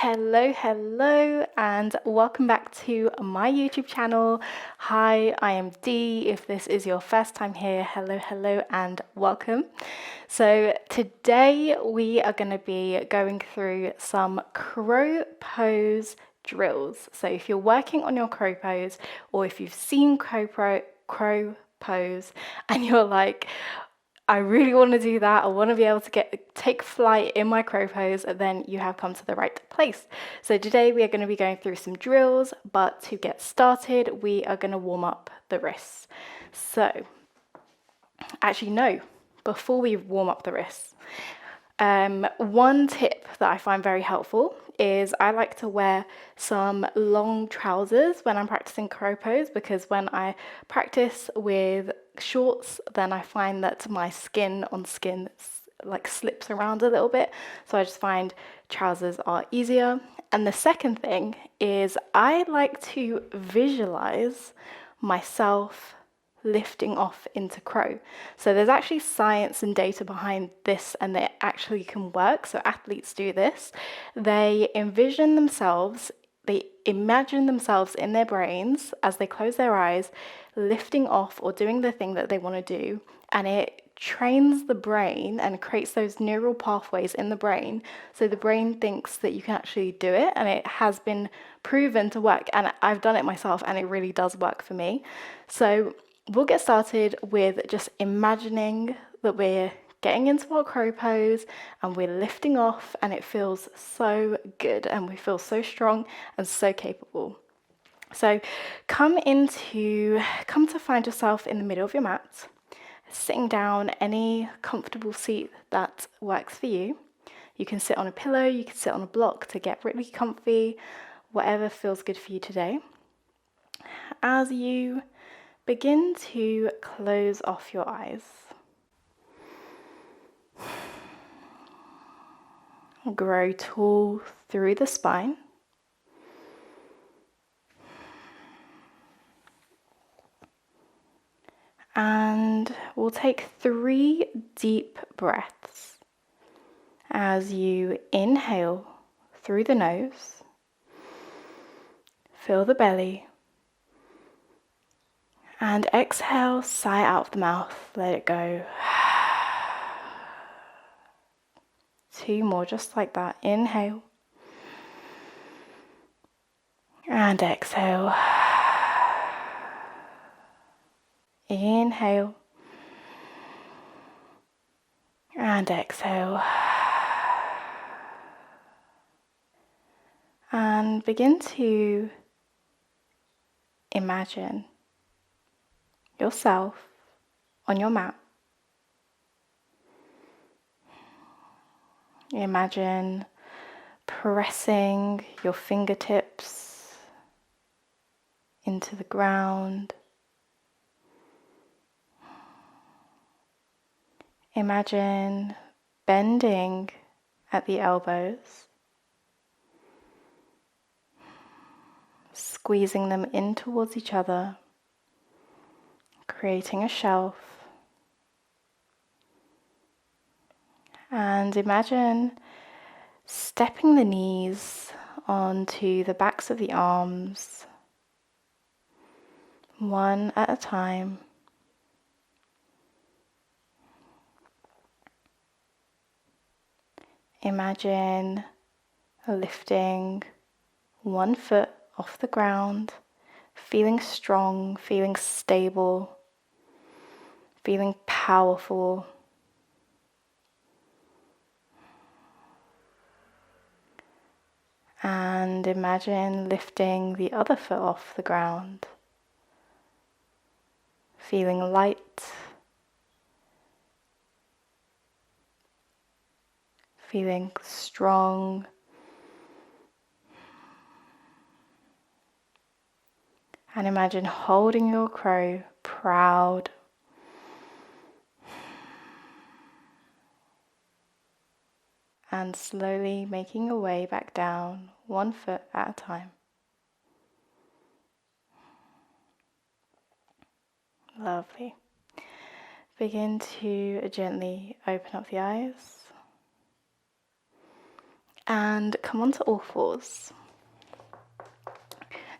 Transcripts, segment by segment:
Hello, and welcome back to my YouTube channel. Hi, I am Dee. If this is your first time here, hello, and welcome. So, today we are going to be going through some crow pose drills. So, if you're working on your crow pose, or if you've seen crow pose and you're like, I really want to do that. I want to be able to take flight in my crow pose, then you have come to the right place. So today we are going to be going through some drills, but to get started, we are going to warm up the wrists. So, actually no, before we warm up the wrists, one tip that I find very helpful is I like to wear some long trousers when I'm practicing crow pose, because when I practice with shorts, then I find that my skin on skin like slips around a little bit. So I just find trousers are easier. And the second thing is I like to visualize myself lifting off into crow. So there's actually science and data behind this, and it actually can work. So athletes do this. They imagine themselves in their brains as they close their eyes, lifting off or doing the thing that they want to do, and it trains the brain and creates those neural pathways in the brain, so the brain thinks that you can actually do it, and it has been proven to work, and I've done it myself and it really does work for me. So we'll get started with just imagining that we're getting into our crow pose and we're lifting off, and it feels so good and we feel so strong and so capable. So come to find yourself in the middle of your mat, sitting down, any comfortable seat that works for you. You can sit on a pillow, you can sit on a block to get really comfy, whatever feels good for you today. As you begin to close off your eyes, grow tall through the spine. And we'll take 3 deep breaths as you inhale through the nose, fill the belly, and exhale, sigh out of the mouth, let it go. 2 more, just like that. Inhale and exhale. Inhale and exhale. And begin to imagine yourself on your mat. Imagine pressing your fingertips into the ground. Imagine bending at the elbows, squeezing them in towards each other, creating a shelf. And imagine stepping the knees onto the backs of the arms, one at a time. Imagine lifting one foot off the ground, feeling strong, feeling stable, feeling powerful. And imagine lifting the other foot off the ground, feeling light, feeling strong. And imagine holding your crow, proud. And slowly making your way back down, one foot at a time. Lovely. Begin to gently open up the eyes. And come onto all fours.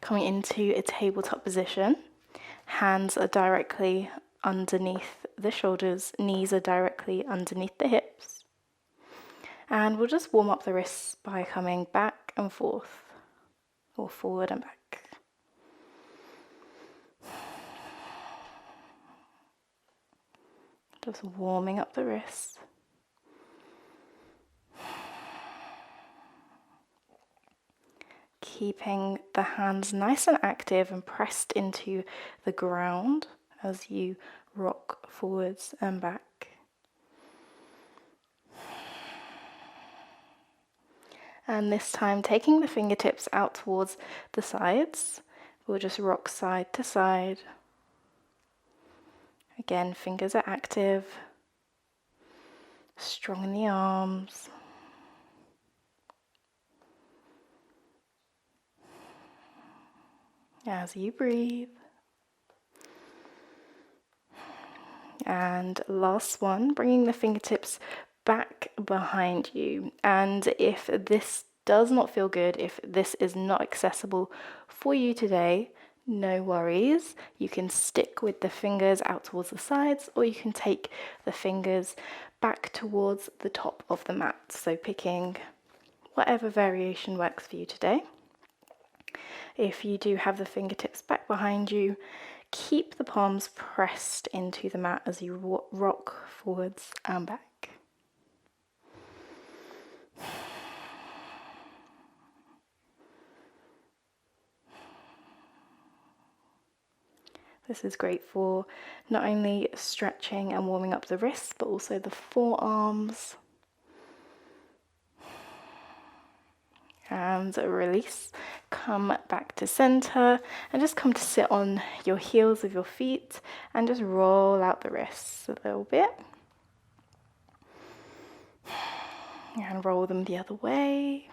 Coming into a tabletop position. Hands are directly underneath the shoulders, knees are directly underneath the hips. And we'll just warm up the wrists by coming back and forth, or forward and back. Just warming up the wrists. Keeping the hands nice and active and pressed into the ground as you rock forwards and back. And this time taking the fingertips out towards the sides, we'll just rock side to side. Again, fingers are active, strong in the arms. As you breathe. And last one, bringing the fingertips back behind you. And if this does not feel good, if this is not accessible for you today, no worries. You can stick with the fingers out towards the sides, or you can take the fingers back towards the top of the mat. So picking whatever variation works for you today. If you do have the fingertips back behind you, keep the palms pressed into the mat as you rock forwards and back. This is great for not only stretching and warming up the wrists, but also the forearms. And release, come back to center and just come to sit on your heels of your feet and just roll out the wrists a little bit. And roll them the other way.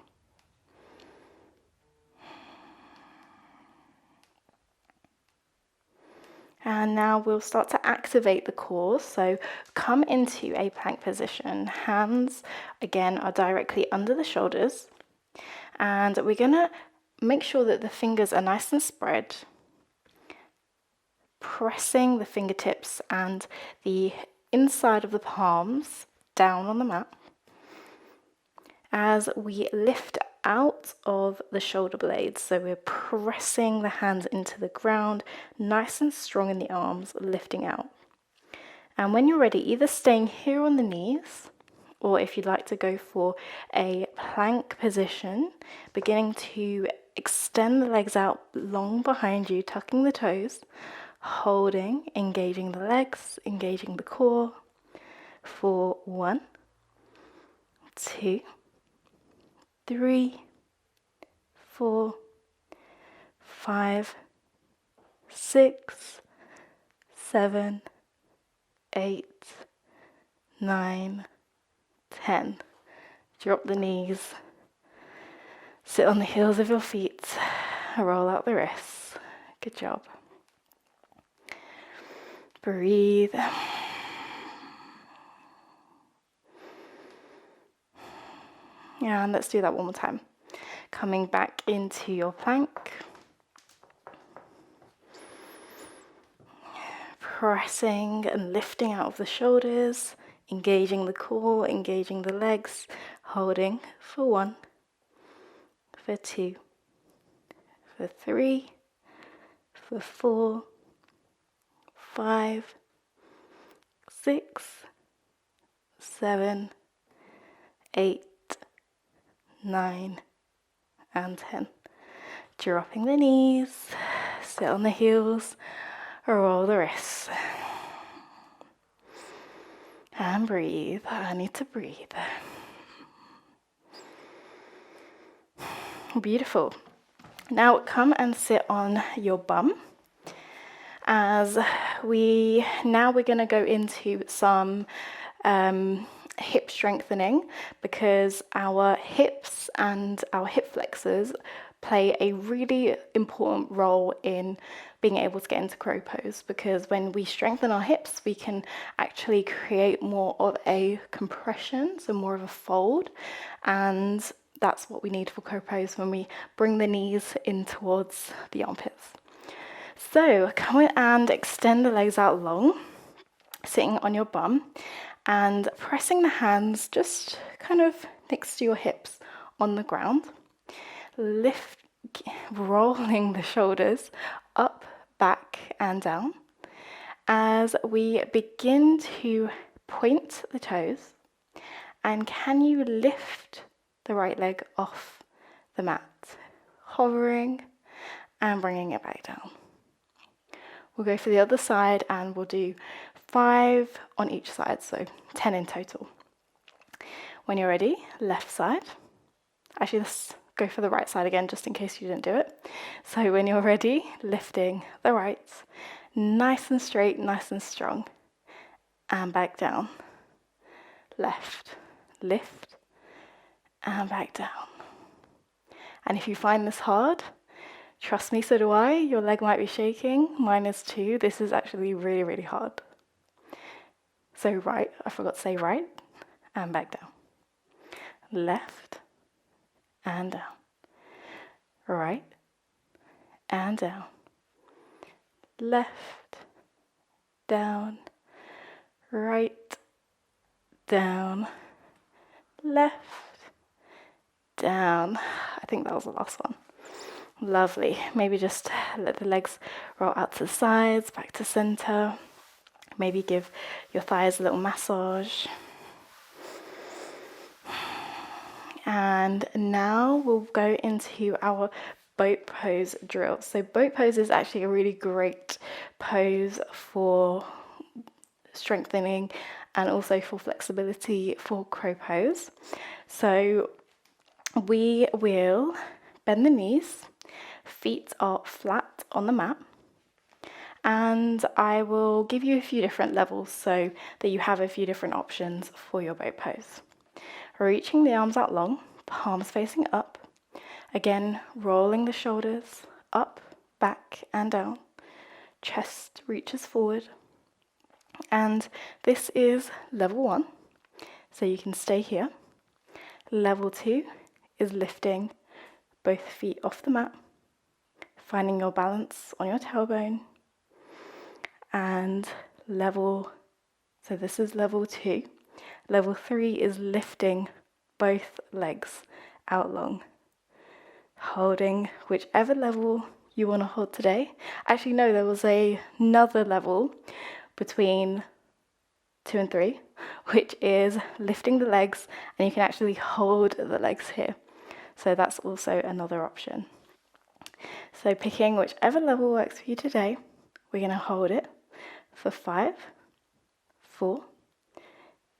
And now we'll start to activate the core. So come into a plank position. Hands, again, are directly under the shoulders. And we're going to make sure that the fingers are nice and spread, pressing the fingertips and the inside of the palms down on the mat as we lift out of the shoulder blades. So we're pressing the hands into the ground, nice and strong in the arms, lifting out. And when you're ready, either staying here on the knees, or if you'd like to go for a plank position, beginning to extend the legs out long behind you, tucking the toes, holding, engaging the legs, engaging the core for 1, 2, 3, 4, 5, 6, 7, 8, 9, 10. Drop the knees, sit on the heels of your feet, roll out the wrists. Good job. Breathe. And let's do that one more time. Coming back into your plank. Pressing and lifting out of the shoulders. Engaging the core, engaging the legs, holding for 1, for 2, for 3, for 4, 5, 6, 7, 8, 9, and 10. Dropping the knees, sit on the heels, roll the wrists. And breathe. I need to breathe. Beautiful. Now come and sit on your bum. As we're going to go into some hip strengthening, because our hips and our hip flexors play a really important role in being able to get into crow pose, because when we strengthen our hips, we can actually create more of a compression, so more of a fold, and that's what we need for crow pose when we bring the knees in towards the armpits. So come in and extend the legs out long, sitting on your bum and pressing the hands just kind of next to your hips on the ground. Rolling the shoulders up, back and down as we begin to point the toes. And can you lift the right leg off the mat, hovering and bringing it back down. We'll go for the other side and we'll do 5 on each side, so 10 in total. When you're ready, left side. Actually, let's go for the right side again, just in case you didn't do it. So when you're ready, lifting the right, nice and straight, nice and strong, and back down. Left, lift, and back down. And if you find this hard, trust me, so do I. Your leg might be shaking. Mine is too. This is actually really, really hard. So right, I forgot to say right, and back down. Left, and down. Right, and down. Left, down. Right, down. Left, down. I think that was the last one. Lovely. Maybe just let the legs roll out to the sides, back to center. Maybe give your thighs a little massage. And now we'll go into our boat pose drill. So boat pose is actually a really great pose for strengthening and also for flexibility for crow pose. So we will bend the knees, feet are flat on the mat, and I will give you a few different levels so that you have a few different options for your boat pose. Reaching the arms out long, palms facing up. Again, rolling the shoulders up, back and down. Chest reaches forward. And this is level 1, so you can stay here. Level 2 is lifting both feet off the mat, finding your balance on your tailbone. And so this is level 2. Level 3 is lifting both legs out long, holding whichever level you want to hold today. Actually, no, there was another level between 2 and 3, which is lifting the legs, and you can actually hold the legs here. So that's also another option. So picking whichever level works for you today, we're going to hold it for 5, 4,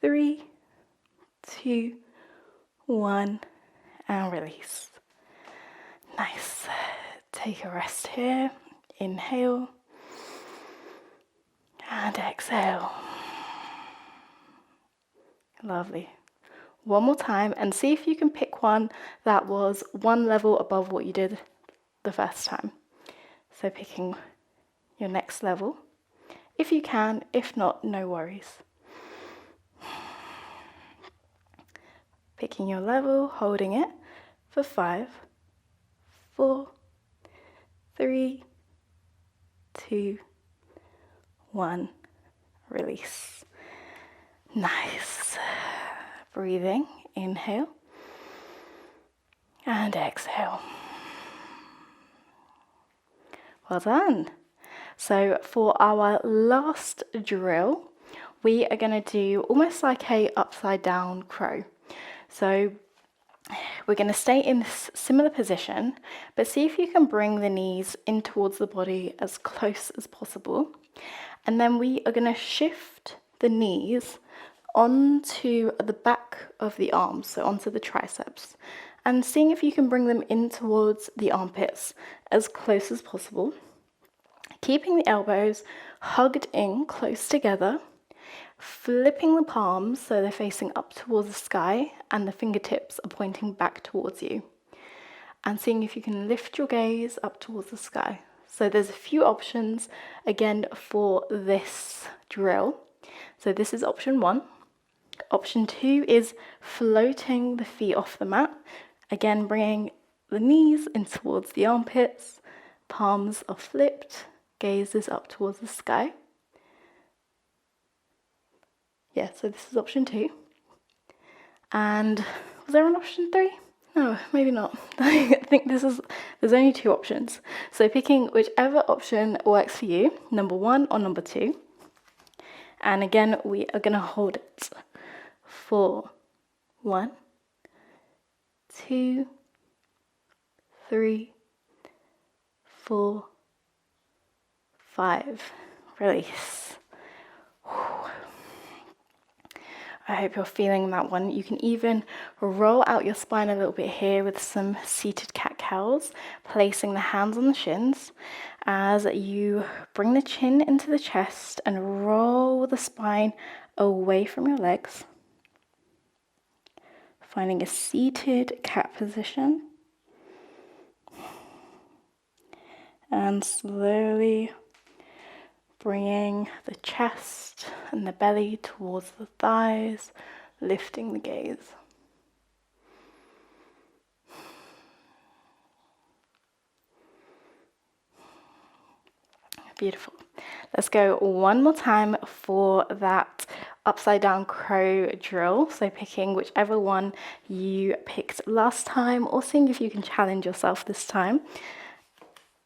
3, 2, 1, and release. Nice. Take a rest here. Inhale and exhale. Lovely. One more time and see if you can pick one that was one level above what you did the first time. So picking your next level, if you can. If not, no worries. Picking your level, holding it for 5, 4, 3, 2, 1, release. Nice. Breathing, inhale and exhale. Well done. So for our last drill, we are going to do almost like a upside down crow. So we're going to stay in this similar position, but see if you can bring the knees in towards the body as close as possible. And then we are going to shift the knees onto the back of the arms, so onto the triceps, and seeing if you can bring them in towards the armpits as close as possible. Keeping the elbows hugged in close together, flipping the palms so they're facing up towards the sky and the fingertips are pointing back towards you. And seeing if you can lift your gaze up towards the sky. So there's a few options again for this drill. So this is option 1. Option 2 is floating the feet off the mat Again, bringing the knees in towards the armpits, palms are flipped, gaze is up towards the sky. Yeah, so this is option 2. And was there an option 3? No, maybe not. I think there's only 2 options. So picking whichever option works for you, number 1 or number 2. And again, we are going to hold it for 1, 2, 3, 4, 5. Release. I hope you're feeling that one. You can even roll out your spine a little bit here with some seated cat-cows, placing the hands on the shins as you bring the chin into the chest and roll the spine away from your legs. Finding a seated cat position. And slowly bringing the chest and the belly towards the thighs, lifting the gaze. Beautiful. Let's go one more time for that upside down crow drill. So picking whichever one you picked last time, or seeing if you can challenge yourself this time.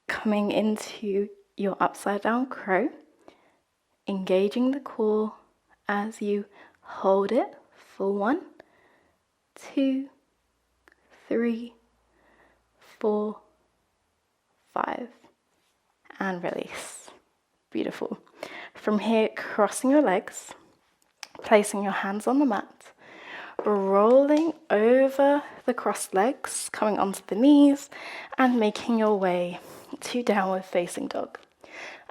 Coming into your upside down crow, engaging the core as you hold it for 1, 2, 3, 4, 5, and release. Beautiful. From here, crossing your legs, placing your hands on the mat, rolling over the crossed legs, coming onto the knees, and making your way to downward facing dog.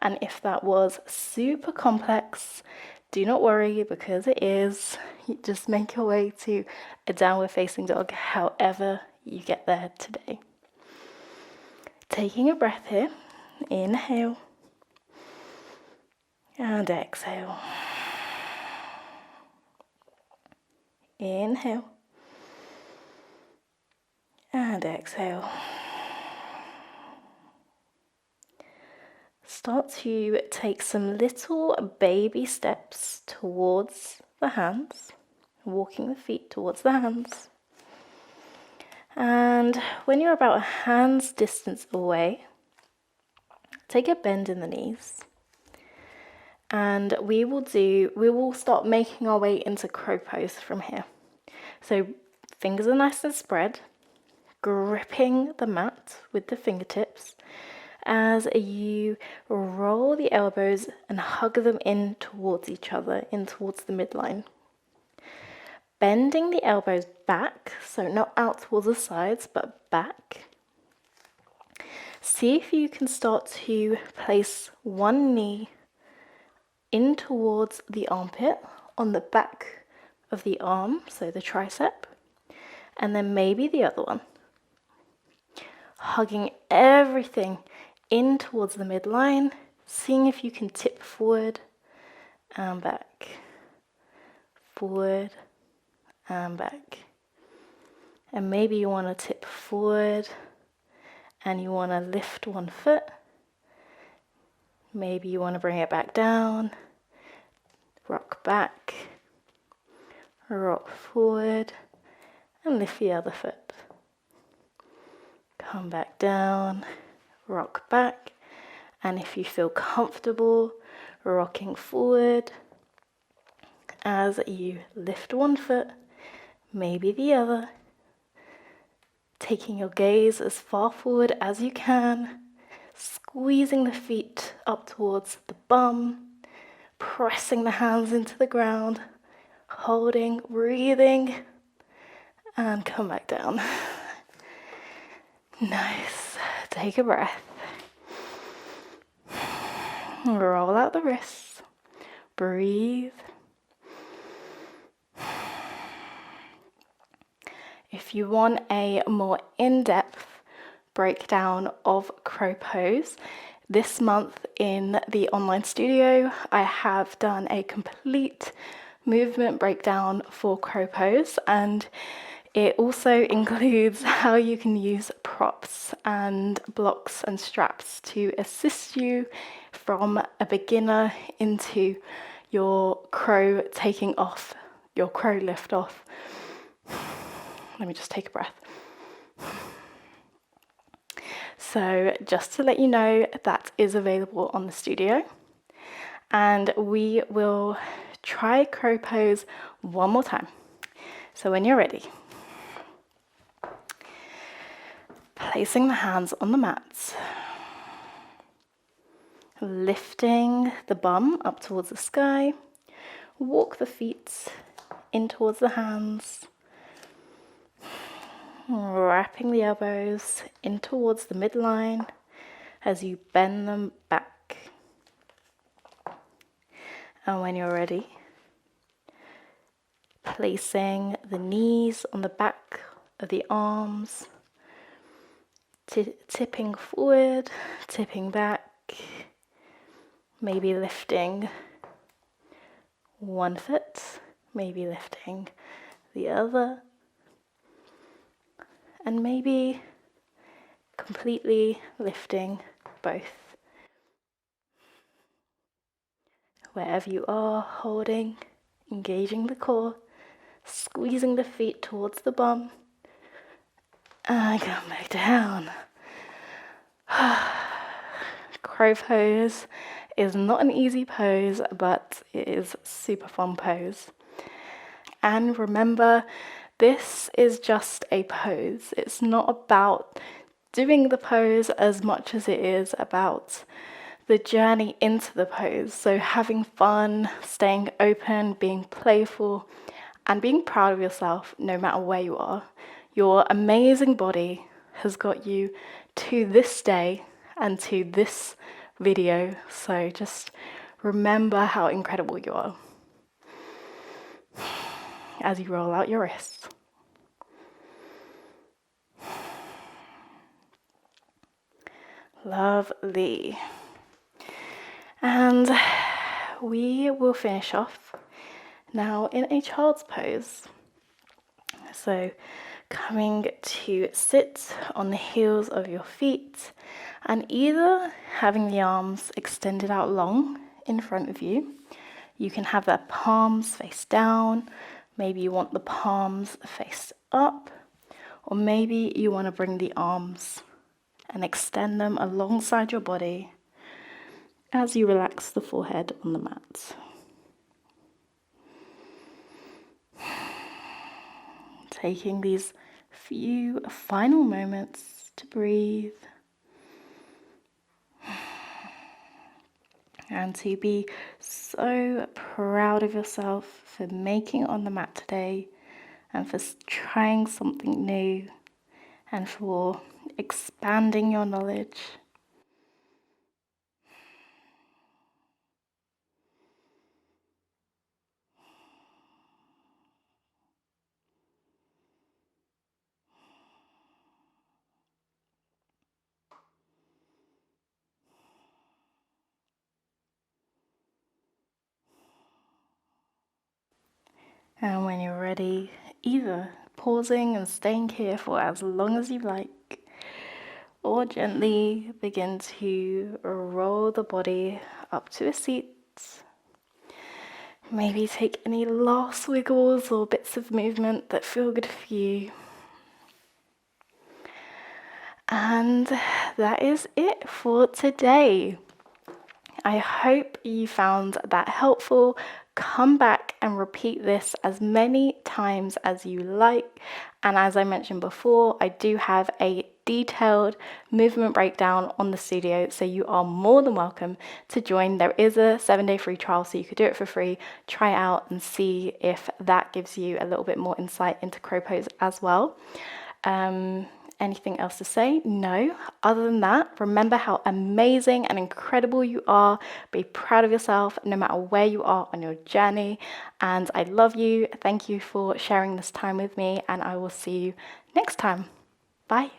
And if that was super complex, do not worry, because it is. You just make your way to a downward facing dog however you get there today. Taking a breath here, inhale and exhale. Inhale and exhale. Start to take some little baby steps towards the hands, walking the feet towards the hands. And when you're about a hand's distance away, take a bend in the knees. And we will start making our way into crow pose from here. So fingers are nice and spread, gripping the mat with the fingertips as you roll the elbows and hug them in towards each other, in towards the midline. Bending the elbows back, so not out towards the sides, but back. See if you can start to place one knee in towards the armpit on the back of the arm, so the tricep, and then maybe the other one. Hugging everything in towards the midline, seeing if you can tip forward and back, forward and back. And maybe you want to tip forward and you want to lift one foot. Maybe you want to bring it back down, rock back, rock forward, and lift the other foot. Come back down, rock back, and if you feel comfortable rocking forward as you lift one foot, maybe the other, taking your gaze as far forward as you can, squeezing the feet up towards the bum, pressing the hands into the ground, holding, breathing, and come back down. Nice. Take a breath. Roll out the wrists. Breathe. If you want a more in-depth breakdown of crow pose, this month in the online studio, I have done a complete movement breakdown for crow pose, and It also includes how you can use props and blocks and straps to assist you from a beginner into your crow taking off, your crow lift off. Let me just take a breath. So just to let you know, that is available on the studio. And we will try crow pose one more time. So when you're ready, placing the hands on the mats, lifting the bum up towards the sky, walk the feet in towards the hands, wrapping the elbows in towards the midline as you bend them back. And when you're ready, placing the knees on the back of the arms, tipping forward, tipping back, maybe lifting one foot, maybe lifting the other, and maybe completely lifting both. Wherever you are, holding, engaging the core, squeezing the feet towards the bum, and come back down. Crow pose is not an easy pose, but it is a super fun pose. And remember, this is just a pose. It's not about doing the pose as much as it is about the journey into the pose. So having fun, staying open, being playful, and being proud of yourself no matter where you are. Your amazing body has got you to this day and to this video. So just remember how incredible you are as you roll out your wrists. Lovely. And we will finish off now in a child's pose. So coming to sit on the heels of your feet and either having the arms extended out long in front of you. You can have their palms face down. Maybe you want the palms face up, or maybe you want to bring the arms and extend them alongside your body as you relax the forehead on the mat. Taking these few final moments to breathe and to be so proud of yourself for making it on the mat today and for trying something new and for expanding your knowledge. And when you're ready, either pausing and staying here for as long as you like, or gently begin to roll the body up to a seat. Maybe take any last wiggles or bits of movement that feel good for you. And that is it for today. I hope you found that helpful. Come back and repeat this as many times as you like. And as I mentioned before, I do have a detailed movement breakdown on the studio, so you are more than welcome to join. There is a 7-day free trial, so you could do it for free, try it out and see if that gives you a little bit more insight into crow pose as well. Anything else to say? No. Other than that, remember how amazing and incredible you are. Be proud of yourself no matter where you are on your journey. And I love you. Thank you for sharing this time with me, and I will see you next time. Bye.